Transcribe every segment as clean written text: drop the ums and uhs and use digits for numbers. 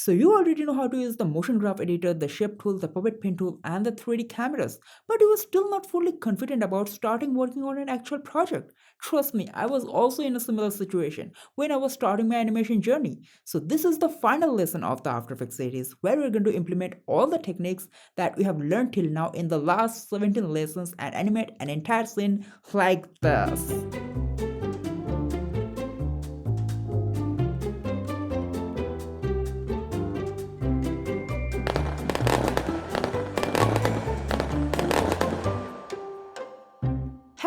So you already know how to use the motion graph editor, the shape tool, the puppet pen tool and the 3D cameras, but you were still not fully confident about starting working on an actual project. Trust me, I was also in a similar situation when I was starting my animation journey. So this is the final lesson of the After Effects series where we're going to implement all the techniques that we have learned till now in the last 17 lessons and animate an entire scene like this.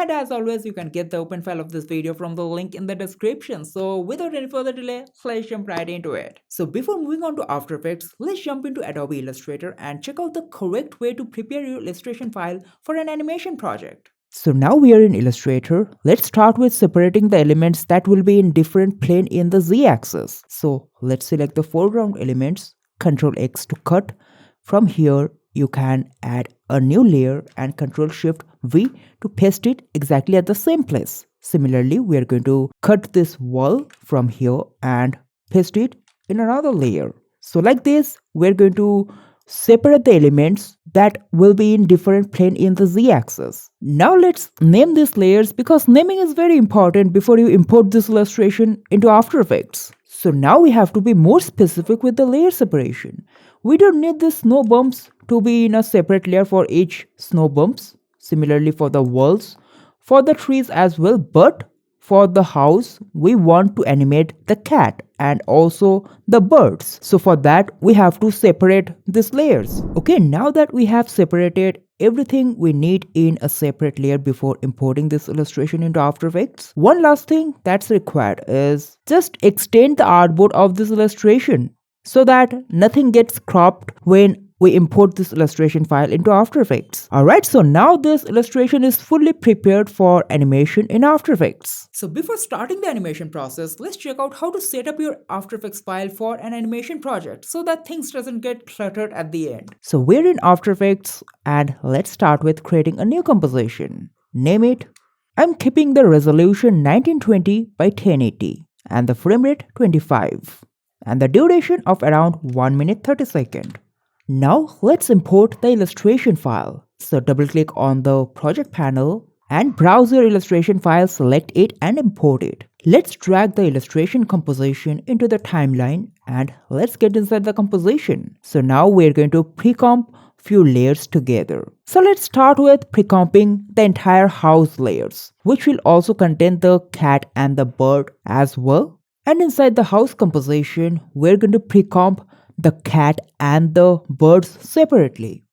And as always, you can get the open file of this video from the link in the description. So without any further delay, let's jump right into it. So before moving on to After Effects, let's jump into Adobe Illustrator and check out the correct way to prepare your illustration file for an animation project. So now we are in Illustrator. Let's start with separating the elements that will be in different plane in the z-axis. So let's select the foreground elements, Ctrl X to cut. From here, you can add a new layer and Ctrl Shift V to paste it exactly at the same place. Similarly, we are going to cut this wall from here and paste it in another layer. So like this, we're going to separate the elements that will be in different plane in the z-axis. Now let's name these layers because naming is very important before you import this illustration into After Effects. So now we have to be more specific with the layer separation. We don't need the snow bumps to be in a separate layer for each snow bumps. Similarly for the walls, for the trees as well, but for the house, we want to animate the cat and also the birds. So for that, we have to separate these layers. Okay, now that we have separated everything we need in a separate layer before importing this illustration into After Effects, one last thing that's required is just extend the artboard of this illustration so that nothing gets cropped when we import this illustration file into After Effects. Alright, so now this illustration is fully prepared for animation in After Effects. So before starting the animation process, let's check out how to set up your After Effects file for an animation project so that things doesn't get cluttered at the end. So we're in After Effects and let's start with creating a new composition. Name it. I'm keeping the resolution 1920 by 1080 and the frame rate 25 and the duration of around 1 minute 30 seconds. Now let's import the illustration file. So double click on the project panel and browse your illustration file, select it and import it. Let's drag the illustration composition into the timeline and let's get inside the composition. So now we're going to pre-comp few layers together. So let's start with pre-comping the entire house layers, which will also contain the cat and the bird as well. And inside the house composition, we're going to pre-comp the cat and the birds separately.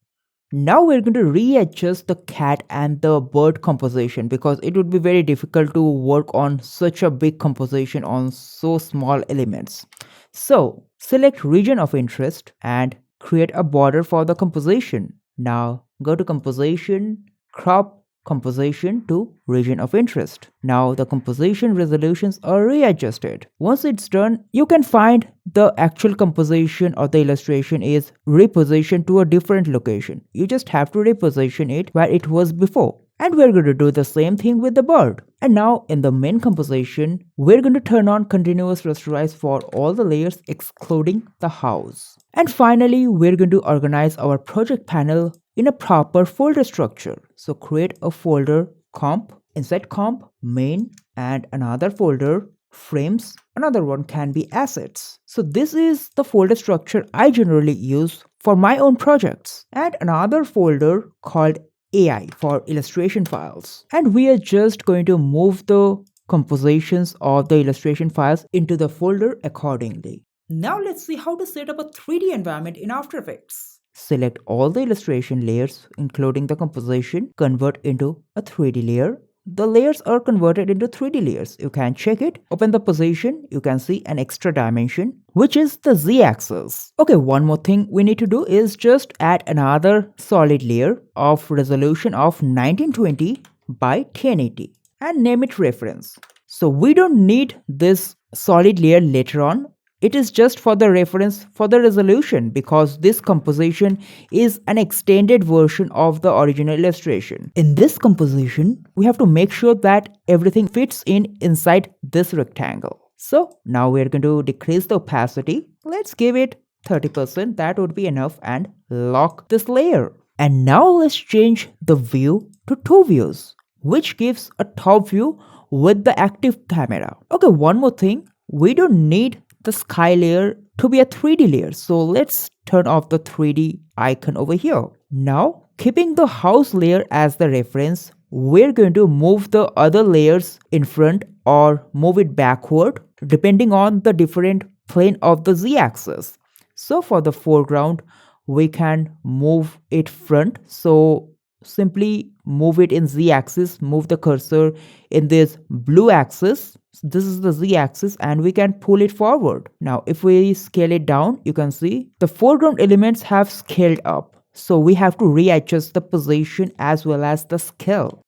Now we're going to readjust the cat and the bird composition because it would be very difficult to work on such a big composition on so small elements. So select region of interest and create a border for the composition. Now go to composition, crop composition to region of interest. Now the composition resolutions are readjusted. Once it's done, you can find the actual composition or the illustration is repositioned to a different location. You just have to reposition it where it was before. And we're going to do the same thing with the bird. And now in the main composition, we're going to turn on continuous rasterize for all the layers excluding the house. And finally, we're going to organize our project panel in a proper folder structure. So create a folder comp, inside comp, main, and another folder frames. Another one can be assets. So this is the folder structure I generally use for my own projects. And another folder called AI for illustration files. And we are just going to move the compositions of the illustration files into the folder accordingly. Now let's see how to set up a 3D environment in After Effects. Select all the illustration layers, including the composition, convert into a 3D layer. The layers are converted into 3D layers. You can check it. Open the position. You can see an extra dimension, which is the z-axis. Okay, one more thing we need to do is just add another solid layer of resolution of 1920 by 1080 and name it reference. So we don't need this solid layer later on. It is just for the reference for the resolution because this composition is an extended version of the original illustration. In this composition, we have to make sure that everything fits inside this rectangle. So now we're going to decrease the opacity. Let's give it 30%, that would be enough, and lock this layer. And now let's change the view to two views, which gives a top view with the active camera. Okay, one more thing, we don't need the sky layer to be a 3D layer. So let's turn off the 3D icon over here. Now, keeping the house layer as the reference, we're going to move the other layers in front or move it backward depending on the different plane of the z-axis. So for the foreground, we can move it front. So simply move it in z-axis, move the cursor in this blue axis. This is the z-axis and we can pull it forward. Now if we scale it down, you can see the foreground elements have scaled up. So we have to readjust the position as well as the scale.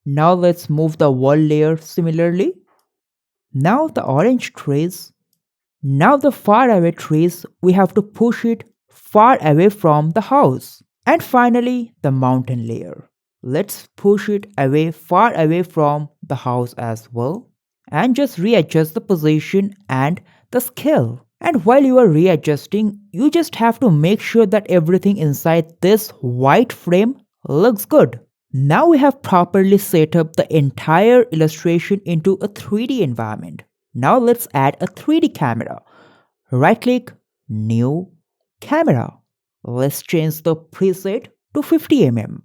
Now let's move the wall layer similarly. Now the orange trees. Now the far away trees, we have to push it far away from the house. And finally the mountain layer. Let's push it away, far away from the house as well. And just readjust the position and the scale. And while you are readjusting, you just have to make sure that everything inside this white frame looks good. Now we have properly set up the entire illustration into a 3D environment. Now let's add a 3D camera. Right click, new camera. Let's change the preset to 50mm.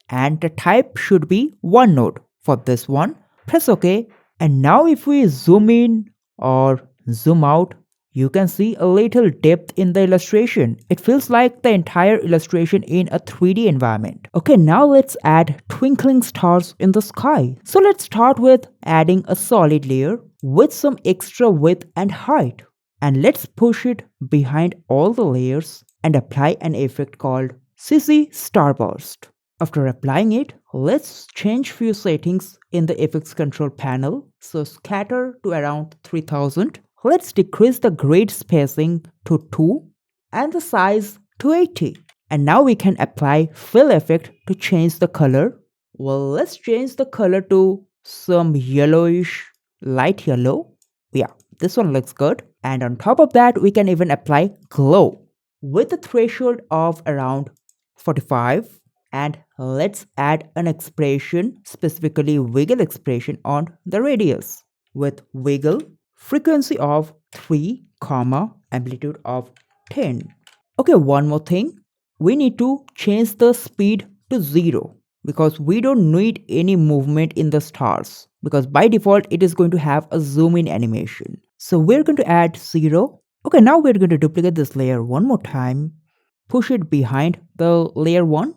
And the type should be one node. For this one, press OK. And now if we zoom in or zoom out, you can see a little depth in the illustration. It feels like the entire illustration in a 3D environment. Okay, now let's add twinkling stars in the sky. So let's start with adding a solid layer with some extra width and height. And let's push it behind all the layers and apply an effect called CC Starburst. After applying it, let's change few settings in the effects control panel. So scatter to around 3000. Let's decrease the grid spacing to 2 and the size to 80. And now we can apply fill effect to change the color. Well, let's change the color to some yellowish, light yellow. Yeah, this one looks good. And on top of that, we can even apply glow with a threshold of around 45. And let's add an expression, specifically wiggle expression on the radius with wiggle, frequency of 3, amplitude of 10. Okay, one more thing. We need to change the speed to 0 because we don't need any movement in the stars because by default it is going to have a zoom in animation. So we're going to add 0. Okay, now we're going to duplicate this layer one more time, push it behind the layer 1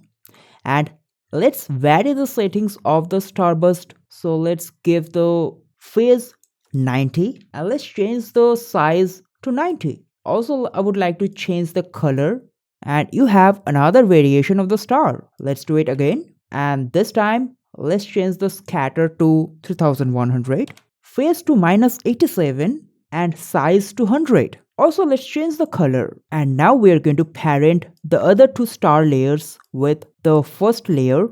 and let's vary the settings of the starburst. So let's give the phase 90 and let's change the size to 90. Also, I would like to change the color and you have another variation of the star. Let's do it again and this time let's change the scatter to 3100, phase to -87 and size to 100. Also, let's change the color and now we are going to parent the other two star layers with the first layer.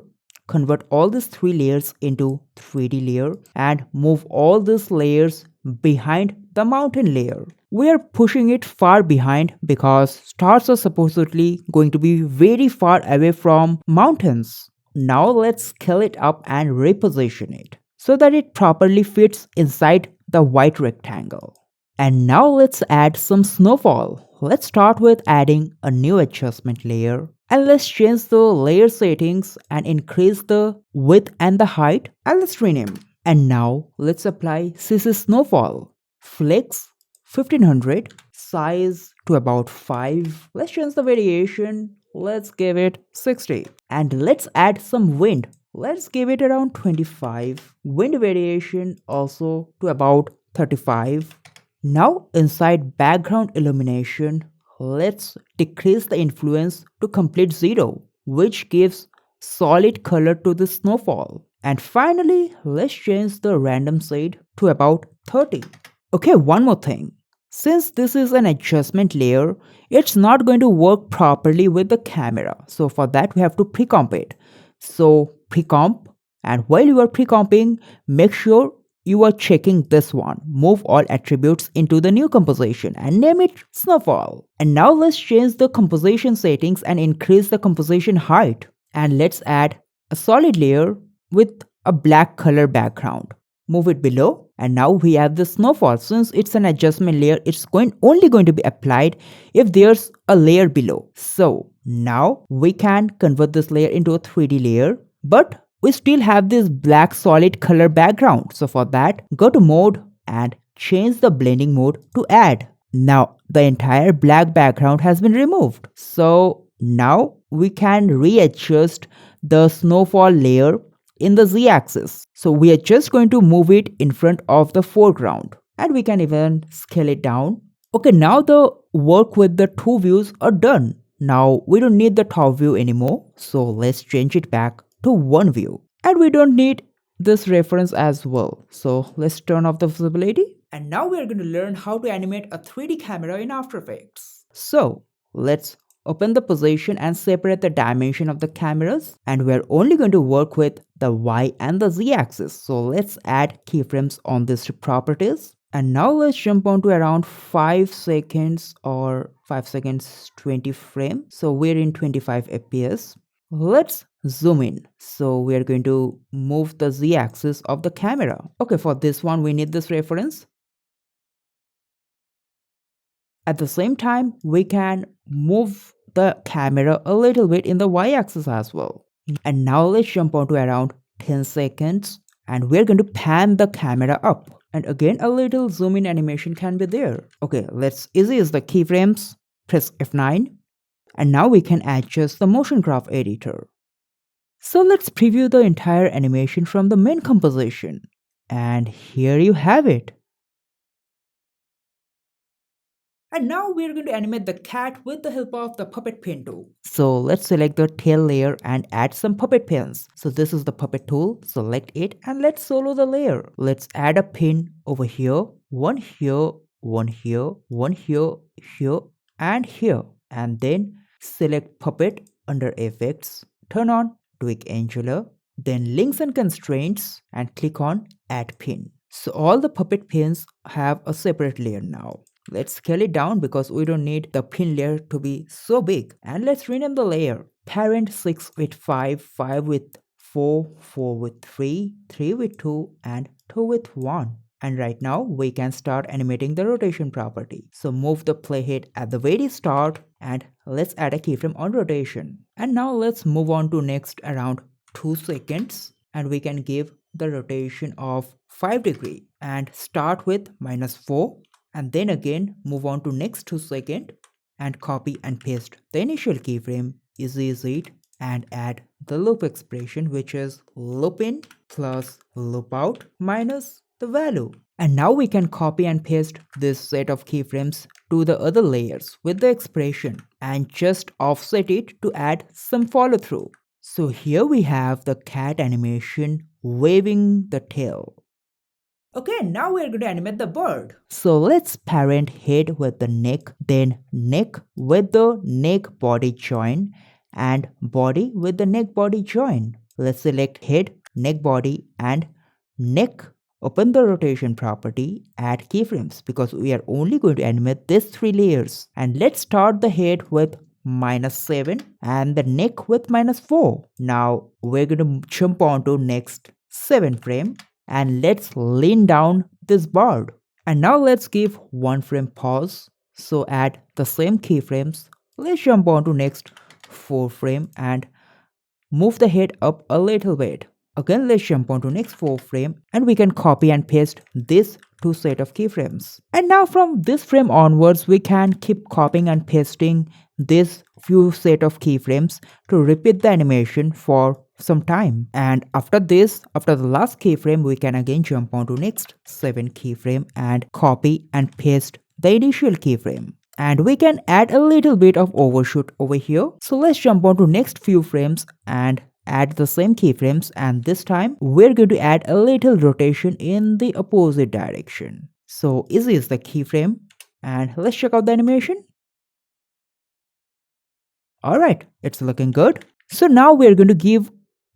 Convert all these 3 layers into 3D layer and move all these layers behind the mountain layer. We are pushing it far behind because stars are supposedly going to be very far away from mountains. Now let's scale it up and reposition it so that it properly fits inside the white rectangle. And now let's add some snowfall. Let's start with adding a new adjustment layer. And let's change the layer settings and increase the width and the height. And let's rename. And now let's apply CC Snowfall. Flex 1500. Size to about 5. Let's change the variation. Let's give it 60. And let's add some wind. Let's give it around 25. Wind variation also to about 35. Now inside background illumination, let's decrease the influence to complete 0, which gives solid color to the snowfall. And finally, let's change the random shade to about 30. Okay, one more thing. Since this is an adjustment layer, it's not going to work properly with the camera. So for that, we have to pre-comp it. So pre-comp, and while you are pre-comping, make sure you are checking this one. Move all attributes into the new composition and name it snowfall. And now let's change the composition settings and increase the composition height. And let's add a solid layer with a black color background. Move it below, and now we have the snowfall. Since it's an adjustment layer, it's only going to be applied if there's a layer below. So now we can convert this layer into a 3D layer, but we still have this black solid color background. So for that, go to mode and change the blending mode to add. Now the entire black background has been removed. So now we can readjust the snowfall layer in the z-axis. So we are just going to move it in front of the foreground, and we can even scale it down. Okay, now the work with the two views are done. Now we don't need the top view anymore, so let's change it back to one view. And we don't need this reference as well, so let's turn off the visibility. And now we are going to learn how to animate a 3D camera in After Effects. So let's open the position and separate the dimension of the cameras, and we're only going to work with the Y and the Z axis. So let's add keyframes on these two properties. And now let's jump on to around 5 seconds or 5 seconds 20 frame. So we're in 25 fps. Let's zoom in. So we are going to move the Z axis of the camera. Okay, for this one we need this reference. At the same time, we can move the camera a little bit in the y-axis as well. And now let's jump on to around 10 seconds, and we're going to pan the camera up. And again, a little zoom in animation can be there. Okay, let's easy as the keyframes, press F9. And now we can adjust the motion graph editor. So let's preview the entire animation from the main composition. And here you have it. And now we are going to animate the cat with the help of the puppet pin tool. So let's select the tail layer and add some puppet pins. So this is the puppet tool, select it and let's solo the layer. Let's add a pin over here, one here, one here, one here, here and here. And then select puppet under effects, turn on tweak angular, then links and constraints and click on add pin. So all the puppet pins have a separate layer now. Let's scale it down because we don't need the pin layer to be so big. And let's rename the layer. Parent 6 with 5, 5 with 4, 4 with 3, 3 with 2 and 2 with 1. And right now we can start animating the rotation property. So move the playhead at the very start and let's add a keyframe on rotation. And now let's move on to next around 2 seconds and we can give the rotation of 5 degree and start with -4. And then again move on to next 2 seconds and copy and paste the initial keyframe, easy it, and add the loop expression, which is loop in plus loop out minus the value. And now we can copy and paste this set of keyframes to the other layers with the expression and just offset it to add some follow through. So here we have the cat animation waving the tail. Okay, now we are going to animate the bird. So let's parent head with the neck, then neck with the neck body join and body with the neck body join. Let's select head, neck body and neck. Open the rotation property, add keyframes because we are only going to animate these 3 layers. And let's start the head with -7 and the neck with -4. Now we're going to jump on to next 7 frame. And let's lean down this bird. And now let's give 1 frame pause. So add the same keyframes. Let's jump on to next 4 frame and move the head up a little bit. Again, let's jump on to next 4 frame and we can copy and paste this 2 set of keyframes. And now from this frame onwards, we can keep copying and pasting this few set of keyframes to repeat the animation for some time. And after this, after the last keyframe, we can again jump on to next 7 keyframe and copy and paste the initial keyframe. And we can add a little bit of overshoot over here. So let's jump on to next few frames and add the same keyframes, and this time we're going to add a little rotation in the opposite direction. So easy is the keyframe and let's check out the animation. Alright, it's looking good. So now we're going to give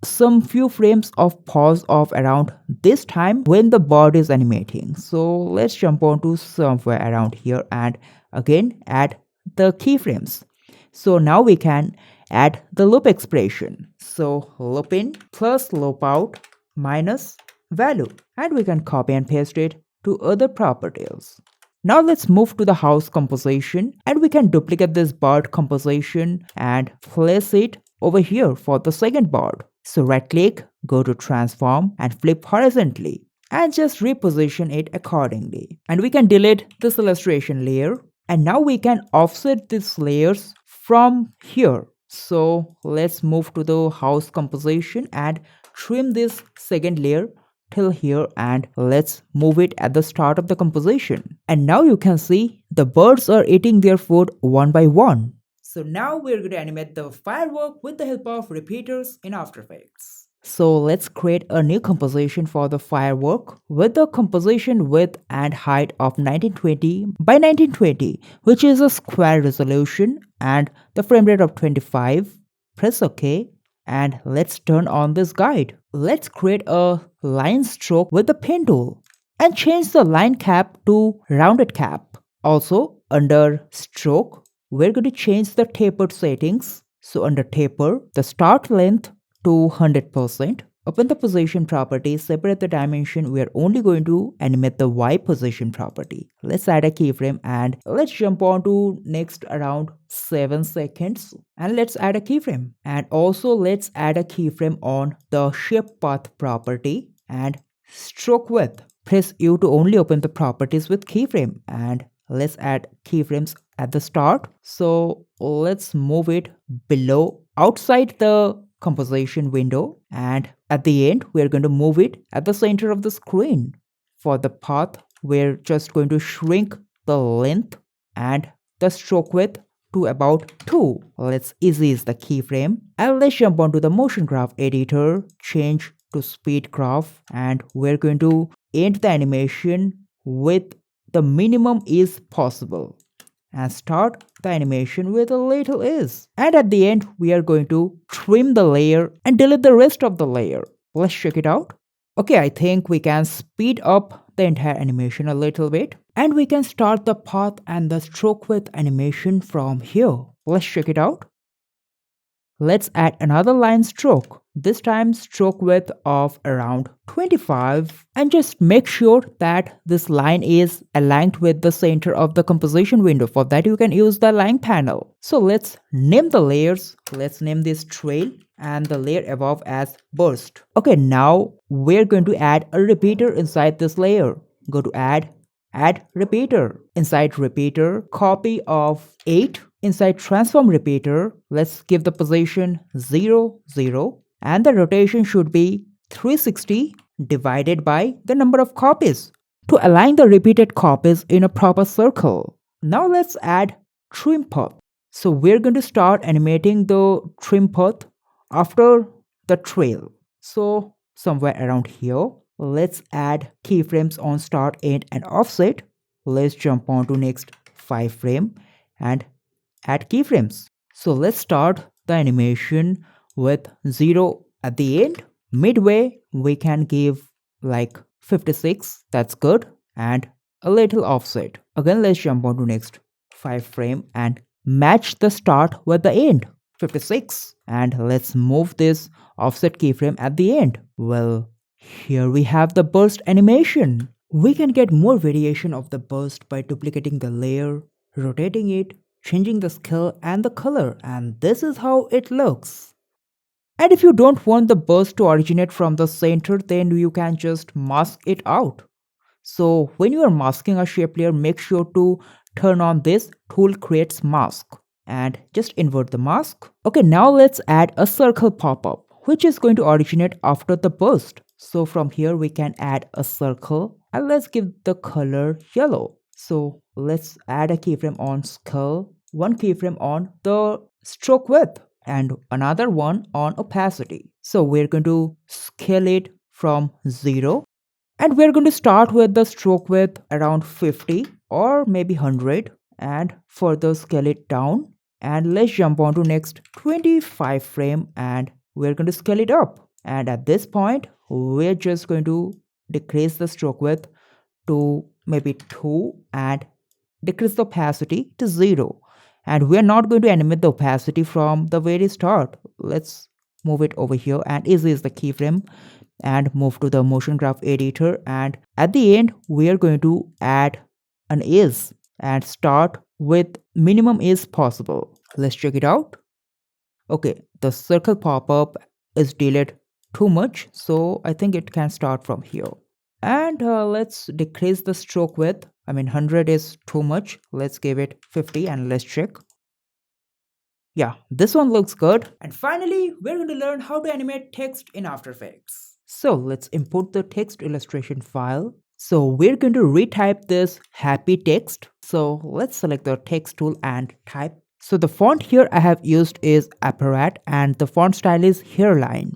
some few frames of pause of around this time when the bird is animating. So let's jump on to somewhere around here and again add the keyframes. So now we can add the loop expression. So loop in plus loop out minus value, and we can copy and paste it to other properties. Now let's move to the house composition, and we can duplicate this bird composition and place it over here for the second bird. So right click, go to transform and flip horizontally and just reposition it accordingly. And we can delete this illustration layer, and now we can offset these layers from here. So let's move to the house composition and trim this second layer till here, and let's move it at the start of the composition. And now you can see the birds are eating their food one by one. So now we're going to animate the firework with the help of repeaters in After Effects. So let's create a new composition for the firework with the composition width and height of 1920 by 1920, which is a square resolution, and the frame rate of 25. Press OK. And let's turn on this guide. Let's create a line stroke with the pen tool and change the line cap to rounded cap. Also, under stroke, we're going to change the tapered settings. So under taper, the start length to 100%. Open the position property, separate the dimension. We are only going to animate the Y position property. Let's add a keyframe and let's jump on to next around 7 seconds. And let's add a keyframe. And also let's add a keyframe on the shape path property and stroke width. Press U to only open the properties with keyframe, and let's add keyframes at the start. So let's move it below outside the composition window, and at the end we're going to move it at the center of the screen. For the path, we're just going to shrink the length and the stroke width to about 2. Let's ease the keyframe, and let's jump onto the motion graph editor, change to speed graph, and we're going to end the animation with the minimum is possible and start the animation with a little ease. And at the end, we are going to trim the layer and delete the rest of the layer. Let's check it out. Okay, I think we can speed up the entire animation a little bit, and we can start the path and the stroke width animation from here. Let's check it out. Let's add another line stroke, this time stroke width of around 25, and just make sure that this line is aligned with the center of the composition window. For that you can use the line panel. So let's name the layers. Let's name this trail and the layer above as burst. Okay, now we're going to add a repeater inside this layer. Go to add repeater. Inside repeater, copy of 8. Inside transform repeater, let's give the position 0, 0, and the rotation should be 360 divided by the number of copies to align the repeated copies in a proper circle. Now let's add trim path. So we're going to start animating the trim path after the trail. So somewhere around here, let's add keyframes on start, end, and offset. Let's jump on to next 5 frame and add keyframes. So let's start the animation with 0 at the end. Midway, we can give like 56, that's good, and a little offset. Again, let's jump on to next 5 frame and match the start with the end, 56. And let's move this offset keyframe at the end. Well, here we have the burst animation. We can get more variation of the burst by duplicating the layer, rotating it, changing the scale and the color, and this is how it looks. And if you don't want the burst to originate from the center, then you can just mask it out. So when you are masking a shape layer, make sure to turn on this tool creates mask and just invert the mask. Okay, now let's add a circle pop-up, which is going to originate after the burst. So from here we can add a circle and let's give the color yellow. So let's add a keyframe on scale, one keyframe on the stroke width, and another one on opacity. So we're going to scale it from 0, and we're going to start with the stroke width around 50 or maybe 100 and further scale it down. And let's jump on to next 25 frame and we're going to scale it up. And at this point, we're just going to decrease the stroke width to maybe 2 and decrease the opacity to 0. And we're not going to animate the opacity from the very start. Let's move it over here, and easy is the keyframe, and move to the motion graph editor, and at the end we are going to add an ease and start with minimum ease possible. Let's check it out. Okay, the circle pop-up is delayed too much, so I think it can start from here. And let's decrease the stroke width. I mean 100 is too much. Let's give it 50 and let's check. Yeah, this one looks good. And finally, we're going to learn how to animate text in After Effects. So let's import the text illustration file. So we're going to retype this happy text. So let's select the text tool and type. So the font here I have used is Apparat and the font style is Hairline.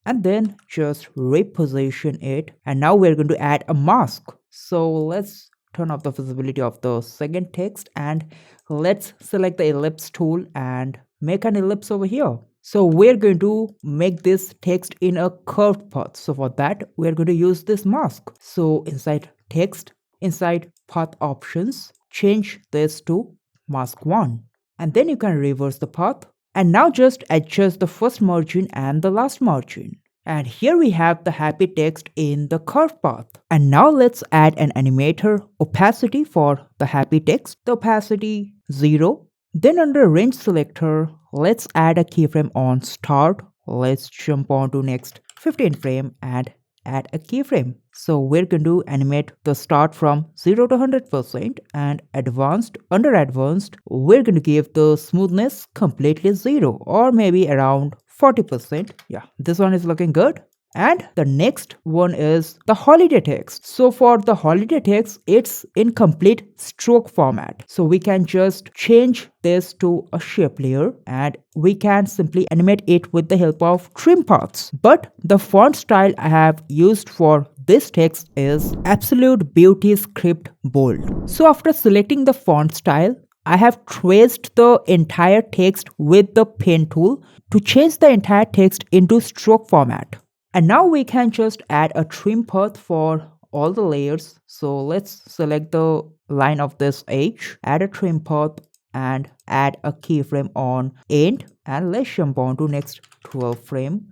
And then just reposition it. And now we're going to add a mask. So let's turn off the visibility of the second text and let's select the ellipse tool and make an ellipse over here. So we're going to make this text in a curved path. So for that, we're going to use this mask. So inside text, inside path options, change this to mask 1. And then you can reverse the path. And now just adjust the first margin and the last margin. And here we have the happy text in the curved path. And now let's add an animator opacity for the happy text. The opacity 0. Then under range selector, let's add a keyframe on start. Let's jump on to next 15 frame and add a keyframe. So we're going to animate the start from 0 to 100% and advanced. Under advanced, we're going to give the smoothness completely 0 or maybe around 40%. Yeah, this one is looking good. And the next one is the holiday text. So for the holiday text, it's in complete stroke format. So we can just change this to a shape layer and we can simply animate it with the help of trim paths. But the font style I have used for this text is Absolute Beauty Script Bold. So after selecting the font style, I have traced the entire text with the pen tool to change the entire text into stroke format. And now we can just add a trim path for all the layers. So let's select the line of this edge, add a trim path and add a keyframe on end, and let's jump on to next 12 frame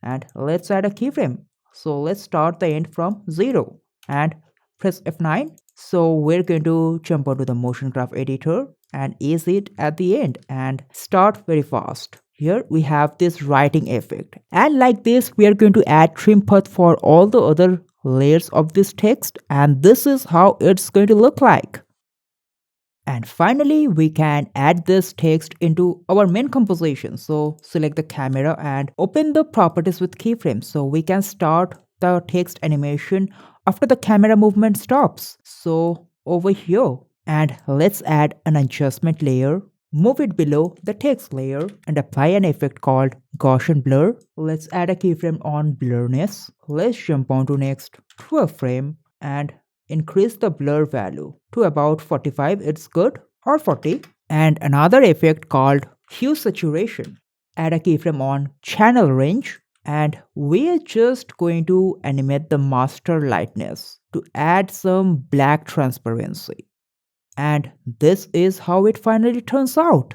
and let's add a keyframe. So let's start the end from 0 and press F9. So we're going to jump onto the motion graph editor and ease it at the end and start very fast. Here we have this writing effect, and like this we are going to add trim path for all the other layers of this text, and this is how it's going to look like. And finally we can add this text into our main composition. So select the camera and open the properties with keyframes. So we can start the text animation after the camera movement stops. So over here, and let's add an adjustment layer. Move it below the text layer and apply an effect called Gaussian blur. Let's add a keyframe on blurriness. Let's jump on to next 12 frame and increase the blur value to about 45. It's good, or 40. And another effect called hue saturation. Add a keyframe on channel range and we're just going to animate the master lightness to add some black transparency. And this is how it finally turns out.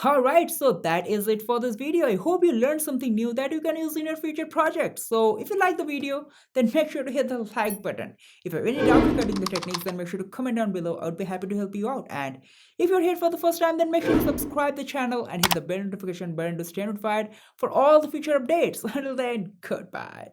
Alright, so that is it for this video. I hope you learned something new that you can use in your future projects. So if you like the video, then make sure to hit the like button. If you have any doubt regarding the techniques, then make sure to comment down below. I would be happy to help you out. And if you're here for the first time, then make sure to subscribe the channel and hit the bell notification button to stay notified for all the future updates. Until then, goodbye.